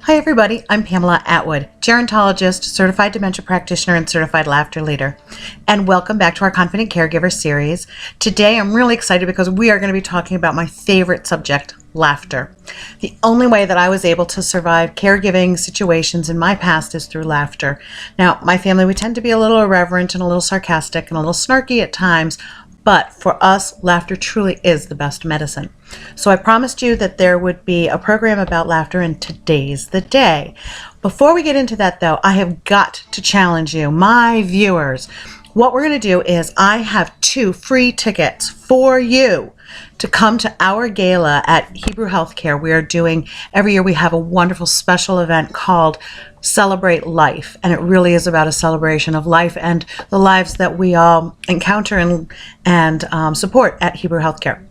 Hi everybody, I'm Pamela Atwood, gerontologist, certified dementia practitioner, and certified laughter leader. And welcome back to our Confident Caregiver series. Today I'm really excited because we are going to be talking about my favorite subject, laughter. The only way that I was able to survive caregiving situations in my past is through laughter. Now, my family, we tend to be a little irreverent and a little sarcastic and a little snarky at times, but for us, laughter truly is the best medicine. So I promised you that there would be a program about laughter, and today's the day. Before we get into that, though, I have got to challenge you, my viewers. What we're going to do is I have 2 free tickets for you to come to our gala at Hebrew Healthcare. We are doing, every year we have a wonderful special event called Celebrate Life, and it really is about a celebration of life and the lives that we all encounter and support at Hebrew Healthcare.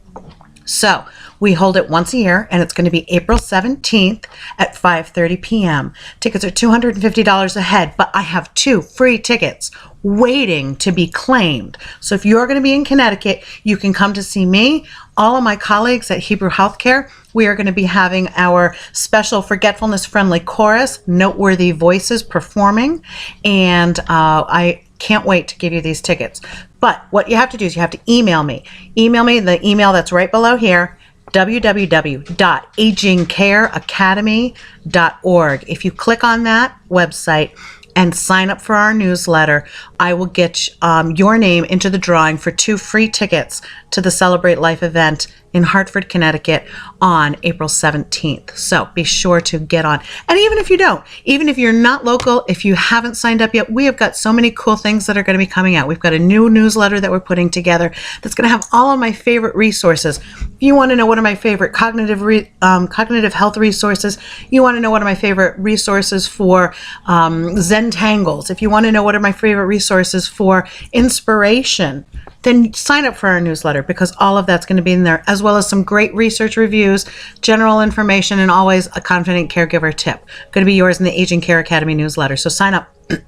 So we hold it once a year, and it's going to be April 17th at 5:30 p.m. Tickets are $250 a head, but I have 2 free tickets waiting to be claimed. So if you're going to be in Connecticut, you can come to see me. All of my colleagues at Hebrew Healthcare, we are going to be having our special forgetfulness-friendly chorus, Noteworthy Voices, performing, and I can't wait to give you these tickets. But what you have to do is you have to email me. Email me the email that's right below here, www.agingcareacademy.org. If you click on that website and sign up for our newsletter, I will get your name into the drawing for 2 free tickets to the Celebrate Life event in Hartford, Connecticut on April 17th. So be sure to get on. And even if you don't, even if you're not local, if you haven't signed up yet, we have got so many cool things that are going to be coming out. We've got a new newsletter that we're putting together that's going to have all of my favorite resources. If you want to know what are my favorite cognitive health resources, you want to know what are my favorite resources for Zen Tangles, if you want to know what are my favorite resources for inspiration, then sign up for our newsletter, because all of that's going to be in there, as well as some great research reviews, general information, and always a confident caregiver tip. Going to be yours in the Aging Care Academy newsletter. So sign up. All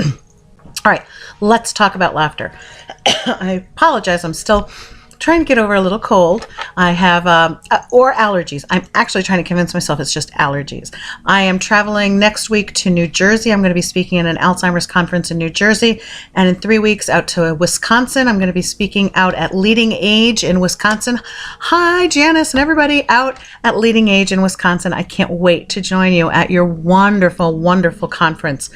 right, let's talk about laughter. I apologize. I'm still trying to get over a little cold. I have, or allergies. I'm actually trying to convince myself it's just allergies. I am traveling next week to New Jersey. I'm going to be speaking at an Alzheimer's conference in New Jersey. And in 3 weeks out to Wisconsin. I'm going to be speaking out at Leading Age in Wisconsin. Hi, Janice and everybody out at Leading Age in Wisconsin. I can't wait to join you at your wonderful, wonderful conference.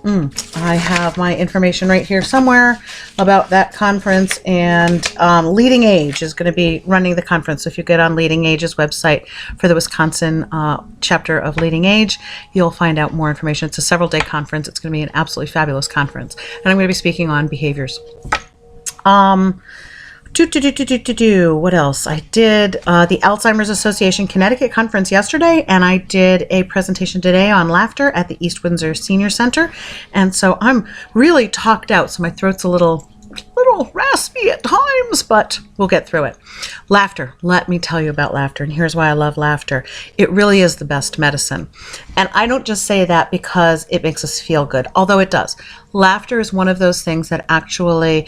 I have my information right here somewhere about that conference, and Leading Age is going to be running the conference. So if you get on Leading Age's website for the Wisconsin chapter of Leading Age, you'll find out more information. It's a several-day conference. It's going to be an absolutely fabulous conference, and I'm going to be speaking on behaviors. What else? I did the Alzheimer's Association Connecticut conference yesterday, and I did a presentation today on laughter at the East Windsor Senior Center. And so I'm really talked out, so my throat's a little raspy at times, but we'll get through it. Laughter. Let me tell you about laughter, and here's why I love laughter. It really is the best medicine. And I don't just say that because it makes us feel good, although it does. Laughter is one of those things that actually,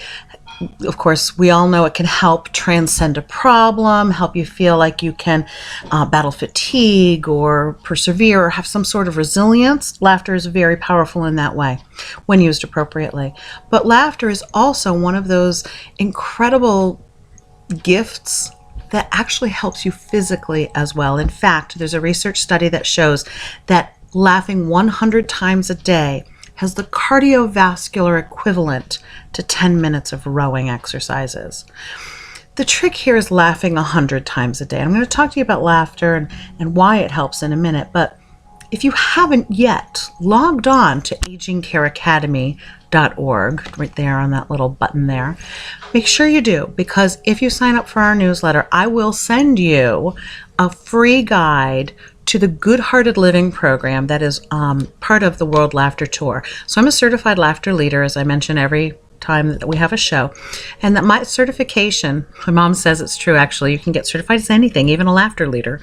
of course, we all know it can help transcend a problem, help you feel like you can battle fatigue or persevere or have some sort of resilience. Laughter is very powerful in that way when used appropriately. But laughter is also one of those incredible gifts that actually helps you physically as well. In fact, there's a research study that shows that laughing 100 times a day has the cardiovascular equivalent to 10 minutes of rowing exercises. The trick here is laughing 100 times a day. I'm going to talk to you about laughter and why it helps in a minute, but if you haven't yet logged on to agingcareacademy.org, right there on that little button there, make sure you do, because if you sign up for our newsletter, I will send you a free guide to the Good Hearted Living program that is part of the World Laughter Tour. So I'm a certified laughter leader, as I mention every time that we have a show, and that my certification, my mom says it's true actually, you can get certified as anything, even a laughter leader.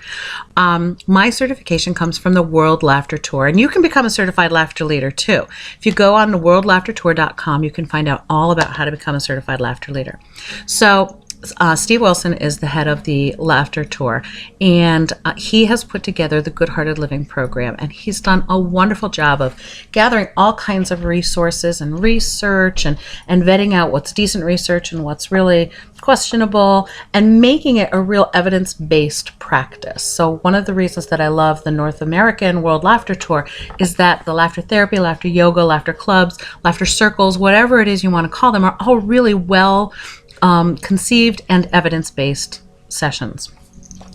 My certification comes from the World Laughter Tour, and you can become a certified laughter leader too. If you go on the worldlaughtertour.com, you can find out all about how to become a certified laughter leader. So Steve Wilson is the head of the Laughter Tour, and he has put together the Good Hearted Living program, and he's done a wonderful job of gathering all kinds of resources and research and vetting out what's decent research and what's really questionable and making it a real evidence-based practice. So one of the reasons that I love the North American World Laughter Tour is that the laughter therapy, laughter yoga, laughter clubs, laughter circles, whatever it is you want to call them, are all really well conceived and evidence-based sessions.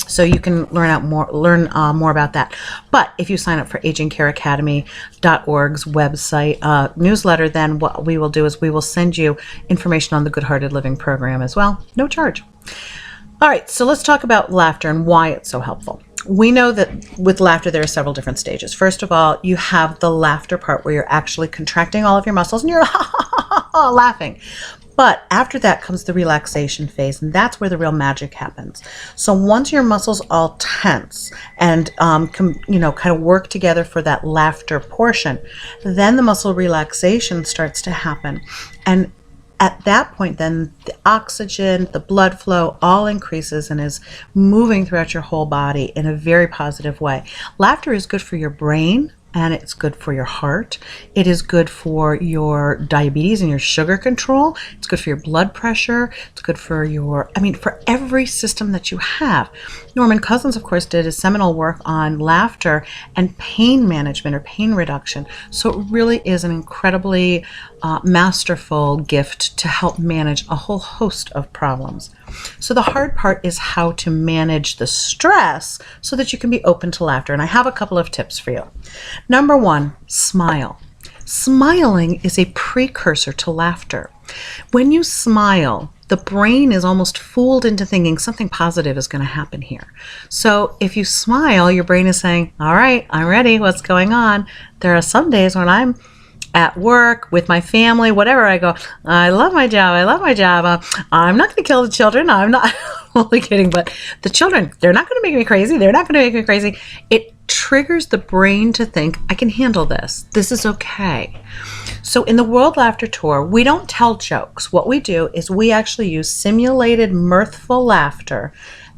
So you can learn more about that. But if you sign up for agingcareacademy.org's website newsletter, then what we will do is we will send you information on the Good Hearted Living program as well. No charge. All right, so let's talk about laughter and why it's so helpful. We know that with laughter, there are several different stages. First of all, you have the laughter part where you're actually contracting all of your muscles and you're laughing. But after that comes the relaxation phase, and that's where the real magic happens. So once your muscles all tense and kind of work together for that laughter portion, then the muscle relaxation starts to happen. And at that point, then the oxygen, the blood flow all increases and is moving throughout your whole body in a very positive way. Laughter is good for your brain. And it's good for your heart. It is good for your diabetes and your sugar control. It's good for your blood pressure. It's good for for every system that you have. Norman Cousins, of course, did a seminal work on laughter and pain management or pain reduction. So it really is an incredibly masterful gift to help manage a whole host of problems. So the hard part is how to manage the stress so that you can be open to laughter. And I have a couple of tips for you. Number one, smile. Smiling is a precursor to laughter. When you smile, the brain is almost fooled into thinking something positive is going to happen here. So if you smile, your brain is saying, all right, I'm ready. What's going on? There are some days when I'm at work, with my family, whatever, I go, I love my job. I love my job. I'm not going to kill the children. I'm not only kidding, but the children, they're not going to make me crazy. They're not going to make me crazy. It triggers the brain to think, I can handle this. This is okay. So in the World Laughter Tour, we don't tell jokes. What we do is we actually use simulated mirthful laughter,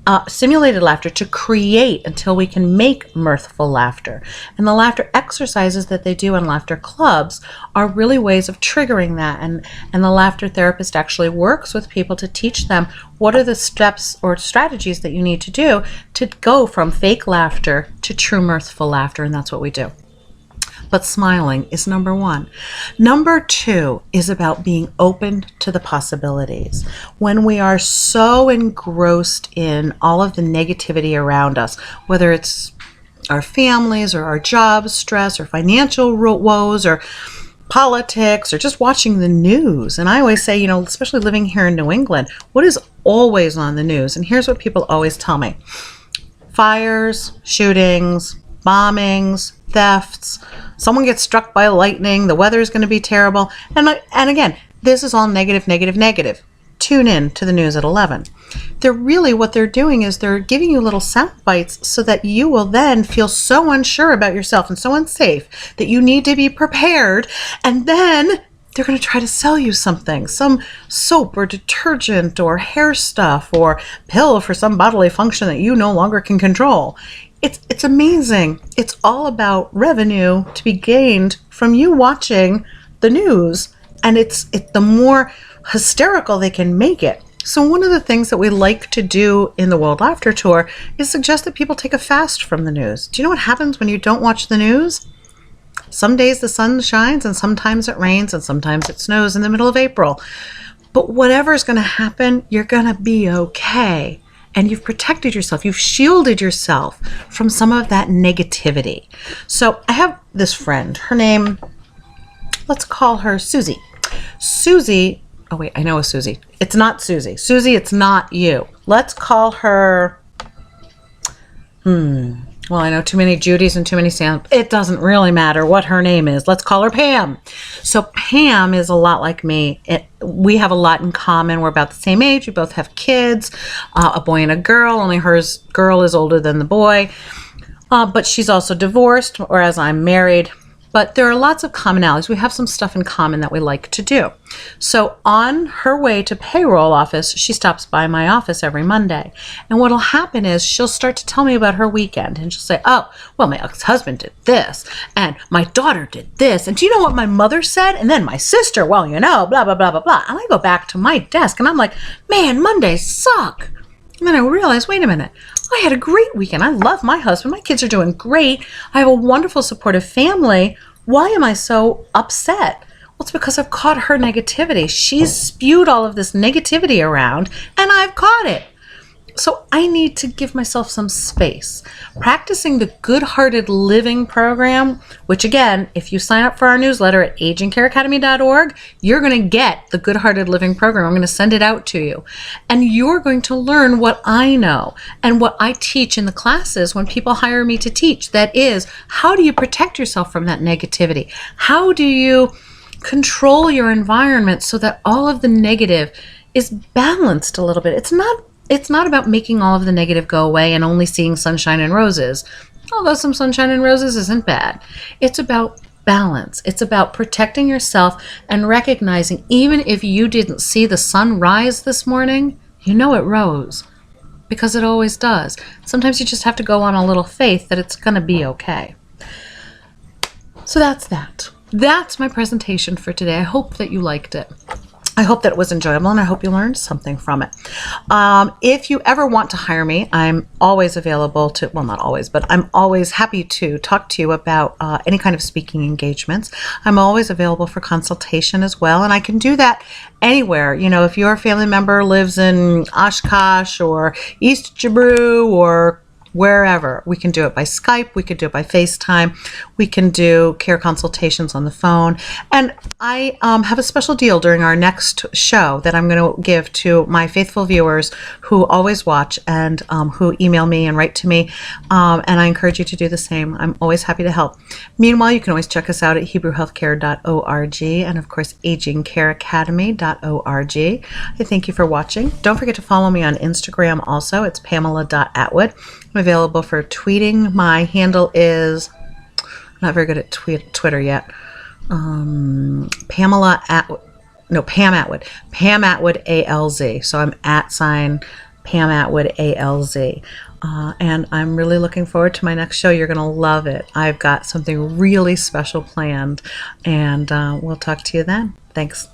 to create until we can make mirthful laughter. And the laughter exercises that they do in laughter clubs are really ways of triggering that. And the laughter therapist actually works with people to teach them what are the steps or strategies that you need to do to go from fake laughter to true mirthful laughter. And that's what we do. But smiling is number one. Number two is about being open to the possibilities. When we are so engrossed in all of the negativity around us, whether it's our families or our job stress or financial woes or politics or just watching the news. And I always say, especially living here in New England, what is always on the news? And here's what people always tell me. Fires, shootings, bombings, thefts, someone gets struck by lightning, the weather is going to be terrible. And again, this is all negative, negative, negative. Tune in to the news at 11. What they're doing is they're giving you little sound bites so that you will then feel so unsure about yourself and so unsafe that you need to be prepared. And then they're going to try to sell you something, some soap or detergent or hair stuff or pill for some bodily function that you no longer can control. It's amazing. It's all about revenue to be gained from you watching the news. And it's the more hysterical they can make it. So one of the things that we like to do in the World Laughter Tour is suggest that people take a fast from the news. Do you know what happens when you don't watch the news? Some days the sun shines and sometimes it rains and sometimes it snows in the middle of April. But whatever is going to happen, you're going to be okay. And you've protected yourself. You've shielded yourself from some of that negativity. So I have this friend. Her name, let's call her Susie. Susie, oh wait, I know a Susie. It's not Susie. Susie, it's not you. Let's call her, well, I know too many Judys and too many Sam. It doesn't really matter what her name is. Let's call her Pam. So Pam is a lot like me. We have a lot in common. We're about the same age. We both have kids, a boy and a girl. Only her girl is older than the boy. But she's also divorced, whereas I'm married. but there are lots of commonalities. We have some stuff in common that we like to do. So on her way to payroll office, she stops by my office every Monday. And what'll happen is she'll start to tell me about her weekend. And she'll say, oh, well, my ex-husband did this, and my daughter did this. And do you know what my mother said? And then my sister, well, you know, blah, blah, blah, blah, blah. And I go back to my desk and I'm like, man, Mondays suck. And then I realized, wait a minute, I had a great weekend. I love my husband. My kids are doing great. I have a wonderful, supportive family. Why am I so upset? Well, it's because I've caught her negativity. She's spewed all of this negativity around, and I've caught it. So I need to give myself some space. Practicing the Good-Hearted Living program, which again, if you sign up for our newsletter at agingcareacademy.org, you're going to get the Good-Hearted Living program. I'm going to send it out to you. And you're going to learn what I know and what I teach in the classes when people hire me to teach. That is, how do you protect yourself from that negativity? How do you control your environment so that all of the negative is balanced a little bit? It's not about making all of the negative go away and only seeing sunshine and roses, although some sunshine and roses isn't bad. It's about balance. It's about protecting yourself and recognizing even if you didn't see the sun rise this morning, you know it rose, because it always does. Sometimes you just have to go on a little faith that it's going to be okay. So that's that. That's my presentation for today. I hope that you liked it. I hope that it was enjoyable, and I hope you learned something from it. If you ever want to hire me, I'm always available to, well, not always, but I'm always happy to talk to you about any kind of speaking engagements. I'm always available for consultation as well, and I can do that anywhere. You know, if your family member lives in Oshkosh or East Jabru or wherever, we can do it by Skype, we could do it by FaceTime, we can do care consultations on the phone. And I have a special deal during our next show that I'm going to give to my faithful viewers who always watch and who email me and write to me. And I encourage you to do the same. I'm always happy to help. Meanwhile, you can always check us out at HebrewHealthcare.org and, of course, AgingCareAcademy.org. I thank you for watching. Don't forget to follow me on Instagram also. It's Pamela.Atwood. I'm available for tweeting. My handle is, I'm not very good at Twitter yet. Pamela Atwood, no, Pam Atwood. Pam Atwood ALZ. So I'm @ Pam Atwood ALZ. And I'm really looking forward to my next show. You're going to love it. I've got something really special planned, and we'll talk to you then. Thanks.